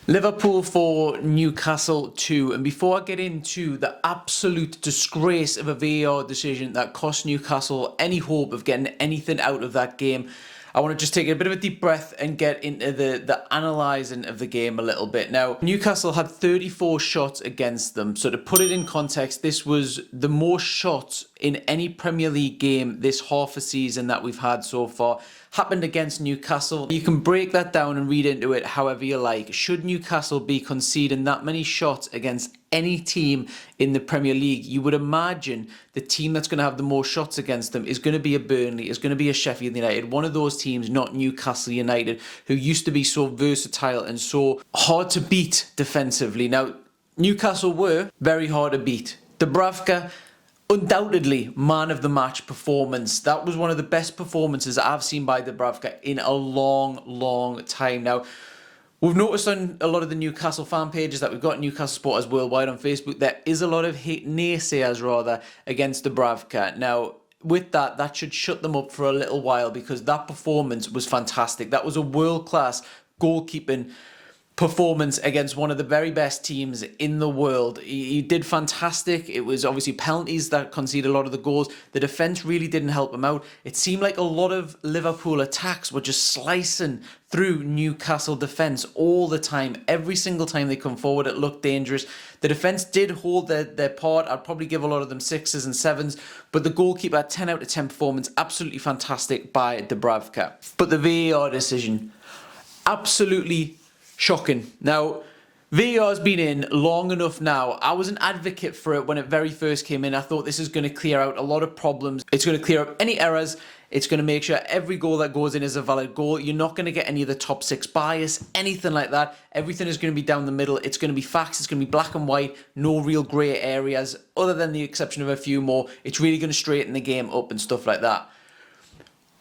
Liverpool 4, Newcastle 2. And before I get into the absolute disgrace of a VAR decision that cost Newcastle any hope of getting anything out of that game, I want to just take a bit of a deep breath and get into the analysing of the game a little bit. Now, Newcastle had 34 shots against them. So to put it in context, this was the most shots in any Premier League game this half a season that we've had so far. Happened against Newcastle. You can break that down and read into it however you like. Should Newcastle be conceding that many shots against any team in the Premier League, you would imagine the team that's going to have the most shots against them is going to be a Burnley, is going to be a Sheffield United, one of those teams, not Newcastle United, who used to be so versatile and so hard to beat defensively. Now, Newcastle were very hard to beat. Dubravka, undoubtedly, man of the match performance. That was one of the best performances I've seen by Dubravka in a long time. Now, we've noticed on a lot of the Newcastle fan pages that we've got Newcastle supporters worldwide on Facebook, there is a lot of naysayers rather against Dubravka. Now, with that should shut them up for a little while because that performance was fantastic. That was a world-class goalkeeping performance against one of the very best teams in the world. He did fantastic. It was obviously penalties that conceded a lot of the goals. The defence really didn't help him out. It seemed like a lot of Liverpool attacks were just slicing through Newcastle defence all the time. Every single time they come forward, it looked dangerous. The defence did hold their part. I'd probably give a lot of them 6s and 7s, but the goalkeeper, 10 out of 10 performance, absolutely fantastic by Dubravka. But the VAR decision, absolutely shocking. Now, VAR has been in long enough now. I was an advocate for it when it very first came in. I thought this is going to clear out a lot of problems. It's going to clear up any errors. It's going to make sure every goal that goes in is a valid goal. You're not going to get any of the top 6 bias, anything like that. Everything is going to be down the middle. It's going to be facts. It's going to be black and white. No real grey areas, other than the exception of a few more. It's really going to straighten the game up and stuff like that.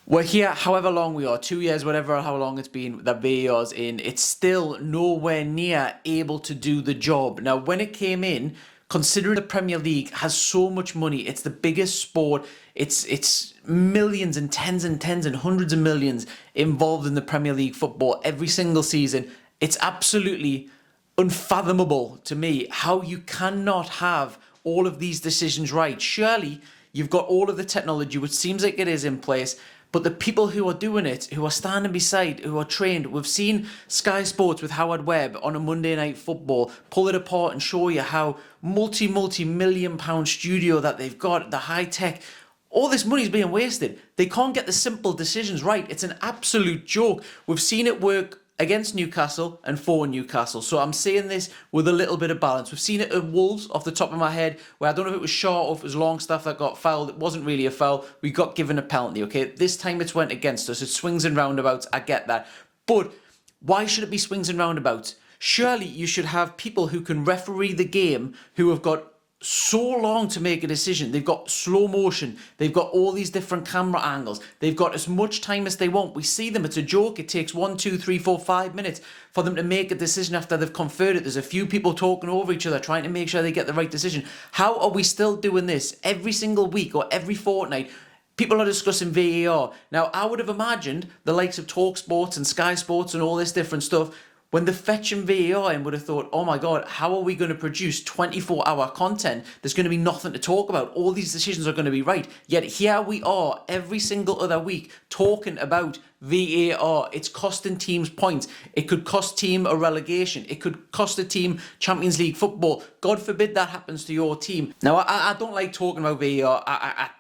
We're here however long we are, 2 years, whatever, how long it's been that VAR's in, it's still nowhere near able to do the job. Now, when it came in, considering the Premier League has so much money, it's the biggest sport, it's millions and tens and hundreds of millions involved in the Premier League football every single season. It's absolutely unfathomable to me how you cannot have all of these decisions right. Surely you've got all of the technology, which seems like it is in place, but the people who are doing it, who are standing beside, who are trained, we've seen Sky Sports with Howard Webb on a Monday Night Football pull it apart and show you how multi-million pound studio that they've got, the high tech, all this money is being wasted. They can't get the simple decisions right. It's an absolute joke. We've seen it work against Newcastle and for Newcastle. So I'm saying this with a little bit of balance. We've seen it at Wolves off the top of my head, where I don't know if it was Shaw or if it was Longstaff that got fouled. It wasn't really a foul. We got given a penalty, okay? This time it's went against us. It swings and roundabouts. I get that. But why should it be swings and roundabouts? Surely you should have people who can referee the game who have got so long to make a decision. They've got slow motion. They've got all these different camera angles. They've got as much time as they want. We see them. It's a joke. It takes 1, 2, 3, 4, 5 minutes for them to make a decision after they've conferred it. There's a few people talking over each other, trying to make sure they get the right decision. How are we still doing this every single week or every fortnight? People are discussing VAR. Now, I would have imagined the likes of TalkSports and Sky Sports and all this different stuff, when the fetching VAR in, would have thought, oh my God, how are we going to produce 24-hour content? There's going to be nothing to talk about. All these decisions are going to be right. Yet here we are every single other week talking about VAR. It's costing teams points. It could cost team a relegation. It could cost a team Champions League football. God forbid that happens to your team. Now, I don't like talking about VAR.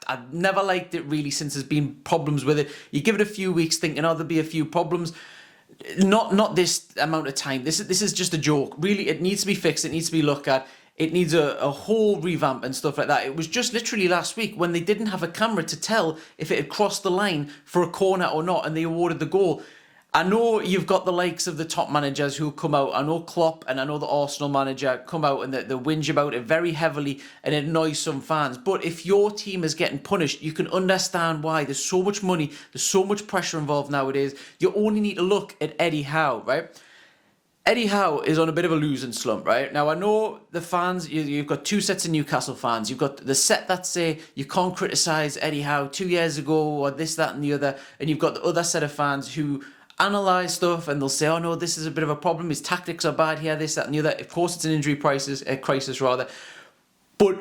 I've never liked it really since there's been problems with it. You give it a few weeks thinking, oh, there'll be a few problems. Not this amount of time. This is just a joke. Really, it needs to be fixed. It needs to be looked at. It needs a whole revamp and stuff like that. It was just literally last week when they didn't have a camera to tell if it had crossed the line for a corner or not, and they awarded the goal. I know you've got the likes of the top managers who come out. I know Klopp and I know the Arsenal manager come out and they whinge about it very heavily and it annoys some fans. But if your team is getting punished, you can understand why. There's so much money, there's so much pressure involved nowadays. You only need to look at Eddie Howe, right? Eddie Howe is on a bit of a losing slump, right? Now, I know the fans, you've got two sets of Newcastle fans. You've got the set that say you can't criticise Eddie Howe 2 years ago or this, that and the other. And you've got the other set of fans who analyse stuff and they'll say, oh no, this is a bit of a problem, his tactics are bad here, this, that and the other. Of course it's an injury crisis, but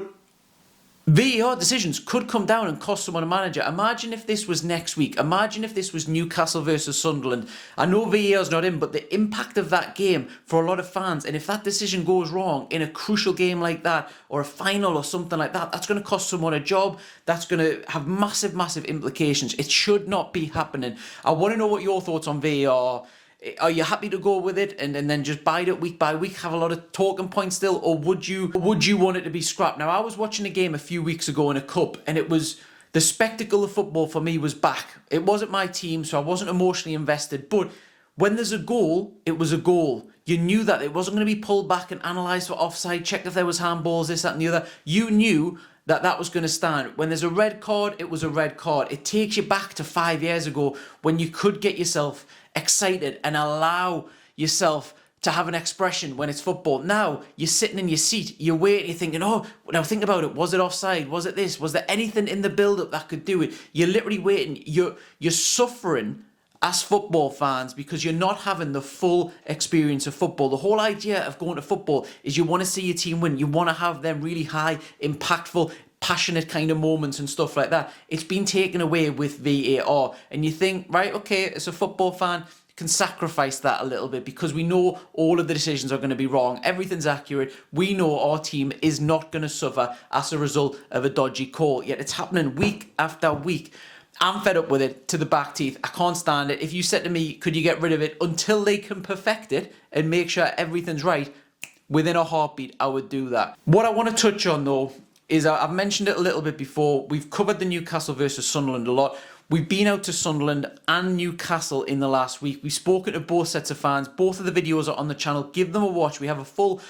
VAR decisions could come down and cost someone a manager. Imagine if this was next week. Imagine if this was Newcastle versus Sunderland. I know VAR's not in, but the impact of that game for a lot of fans, and if that decision goes wrong in a crucial game like that, or a final or something like that, that's going to cost someone a job. That's going to have massive, massive implications. It should not be happening. I want to know what your thoughts on VAR. Are you happy to go with it and then just bide it week by week, have a lot of talking points still, or would you want it to be scrapped? Now, I was watching a game a few weeks ago in a cup, and it was the spectacle of football for me was back. It wasn't my team, so I wasn't emotionally invested, but when there's a goal, it was a goal. You knew that it wasn't going to be pulled back and analysed for offside, checked if there was handballs, this, that and the other. You knew that that was going to stand. When there's a red card, it was a red card. It takes you back to 5 years ago when you could get yourself excited and allow yourself to have an expression when it's football. Now, you're sitting in your seat, you're waiting, you're thinking, oh, now think about it. Was it offside? Was it this? Was there anything in the build-up that could do it? You're literally waiting. You're suffering as football fans because you're not having the full experience of football. The whole idea of going to football is you want to see your team win. You want to have them really high, impactful, passionate kind of moments and stuff like that. It's been taken away with VAR. And you think, right, okay, as a football fan, you can sacrifice that a little bit because we know all of the decisions are going to be wrong. Everything's accurate. We know our team is not going to suffer as a result of a dodgy call. Yet it's happening week after week. I'm fed up with it to the back teeth. I can't stand it. If you said to me, could you get rid of it until they can perfect it and make sure everything's right, within a heartbeat, I would do that. What I want to touch on though is I've mentioned it a little bit before. We've covered the Newcastle versus Sunderland a lot. We've been out to Sunderland and Newcastle in the last week. We've spoken to both sets of fans. Both of the videos are on the channel. Give them a watch. We have a full,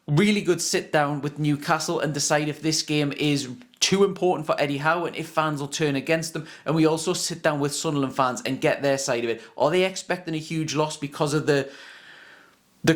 really good sit down with Newcastle and decide if this game is too important for Eddie Howe and if fans will turn against them. And we also sit down with Sunderland fans and get their side of it. Are they expecting a huge loss because of the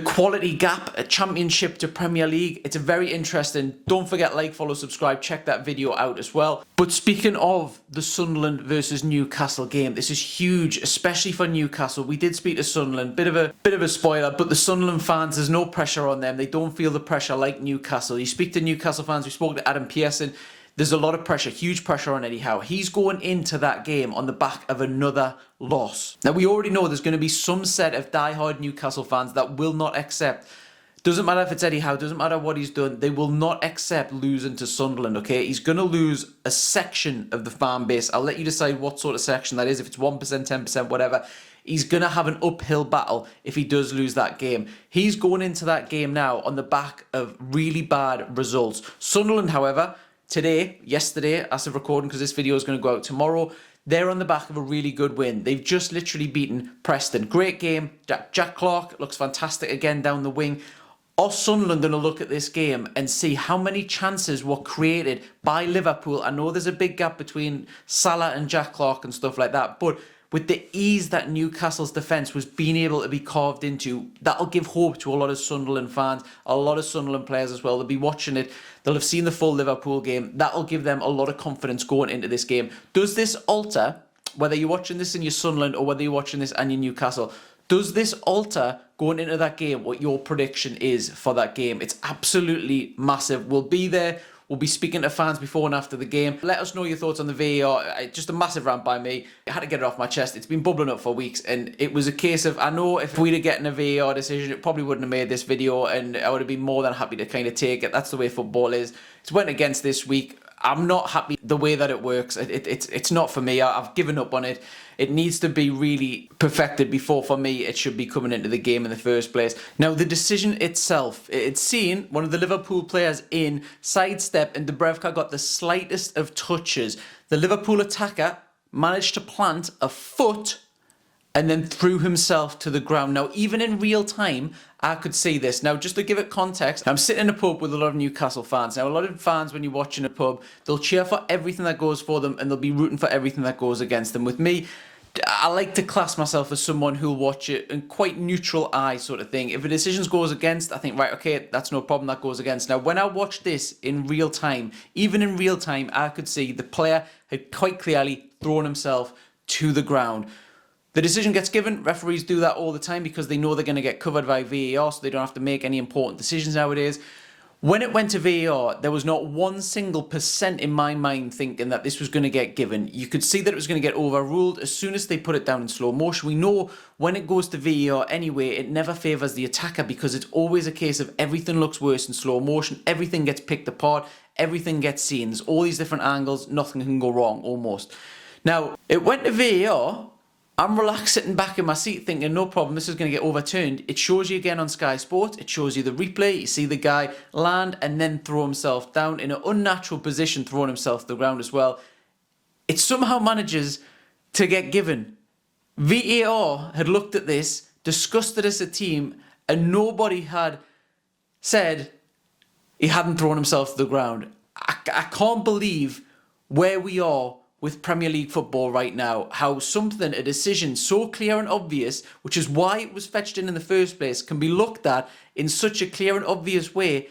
quality gap, a Championship to Premier League? It's a very interesting. Don't forget, like, follow, subscribe, check that video out as well. But speaking of the Sunderland versus Newcastle game, this is huge, especially for Newcastle. We did speak to Sunderland, bit of a spoiler, but the Sunderland fans, there's no pressure on them. They don't feel the pressure like Newcastle. You speak to Newcastle fans, we spoke to Adam Pearson. There's a lot of pressure, huge pressure on Eddie Howe. He's going into that game on the back of another loss. Now, we already know there's going to be some set of diehard Newcastle fans that will not accept. Doesn't matter if it's Eddie Howe, doesn't matter what he's done, they will not accept losing to Sunderland, okay? He's going to lose a section of the fan base. I'll let you decide what sort of section that is, if it's 1%, 10%, whatever. He's going to have an uphill battle if he does lose that game. He's going into that game now on the back of really bad results. Sunderland, however, yesterday, as of recording, because this video is going to go out tomorrow, they're on the back of a really good win. They've just literally beaten Preston. Great game. Jack Clark looks fantastic again down the wing. Are Sunderland going to look at this game and see how many chances were created by Liverpool? I know there's a big gap between Salah and Jack Clark and stuff like that, but with the ease that Newcastle's defence was being able to be carved into, that'll give hope to a lot of Sunderland fans, a lot of Sunderland players as well. They'll be watching it. They'll have seen the full Liverpool game. That'll give them a lot of confidence going into this game. Does this alter, whether you're watching this in your Sunderland or whether you're watching this and your Newcastle, does this alter going into that game what your prediction is for that game? It's absolutely massive. We'll be there. We'll be speaking to fans before and after the game. Let us know your thoughts on the VAR. Just a massive rant by me. I had to get it off my chest. It's been bubbling up for weeks, and it was a case of, I know if we'd have gotten a VAR decision, it probably wouldn't have made this video, and I would have been more than happy to kind of take it. That's the way football is. It's went against this week. I'm not happy the way that it works. It's not for me. I've given up on it. It needs to be really perfected before, for me, it should be coming into the game in the first place. Now, the decision itself, it's seen one of the Liverpool players in sidestep, and Dubravka got the slightest of touches. The Liverpool attacker managed to plant a foot and then threw himself to the ground. Now, even in real time, I could see this. Now, just to give it context, I'm sitting in a pub with a lot of Newcastle fans. Now, a lot of fans, when you're watching a pub, they'll cheer for everything that goes for them and they'll be rooting for everything that goes against them. With me, I like to class myself as someone who'll watch it in quite neutral eye sort of thing. If a decision goes against, I think, right, okay, that's no problem, that goes against. Now, when I watched this in real time, even in real time, I could see the player had quite clearly thrown himself to the ground. The decision gets given. Referees do that all the time because they know they're going to get covered by VAR, so they don't have to make any important decisions nowadays. When it went to VAR, there was not 1% in my mind thinking that this was going to get given. You could see that it was going to get overruled as soon as they put it down in slow motion. We know when it goes to VAR anyway, it never favours the attacker because it's always a case of everything looks worse in slow motion, everything gets picked apart, everything gets seen. There's all these different angles, nothing can go wrong, almost. Now, it went to VAR. I'm relaxed sitting back in my seat thinking, no problem, this is going to get overturned. It shows you again on Sky Sports. It shows you the replay. You see the guy land and then throw himself down in an unnatural position, throwing himself to the ground as well. It somehow manages to get given. VAR had looked at this, discussed it as a team, and nobody had said he hadn't thrown himself to the ground. I can't believe where we are with Premier League football right now, how a decision so clear and obvious, which is why it was fetched in the first place, can be looked at in such a clear and obvious way,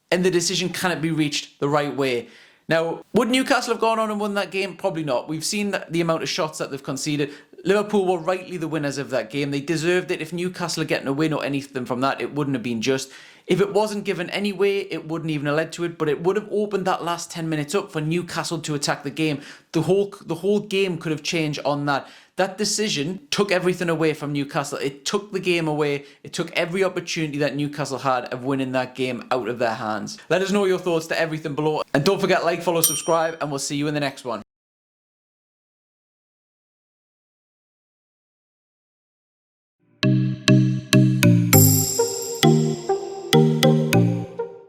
and the decision cannot be reached the right way. Now, would Newcastle have gone on and won that game? Probably not. We've seen the amount of shots that they've conceded. Liverpool were rightly the winners of that game. They deserved it. If Newcastle are getting a win or anything from that, it wouldn't have been just. If it wasn't given anyway, it wouldn't even have led to it, but it would have opened that last 10 minutes up for Newcastle to attack the game. The whole game could have changed on that. That decision took everything away from Newcastle. It took the game away. It took every opportunity that Newcastle had of winning that game out of their hands. Let us know your thoughts to everything below. And don't forget, like, follow, subscribe, and we'll see you in the next one.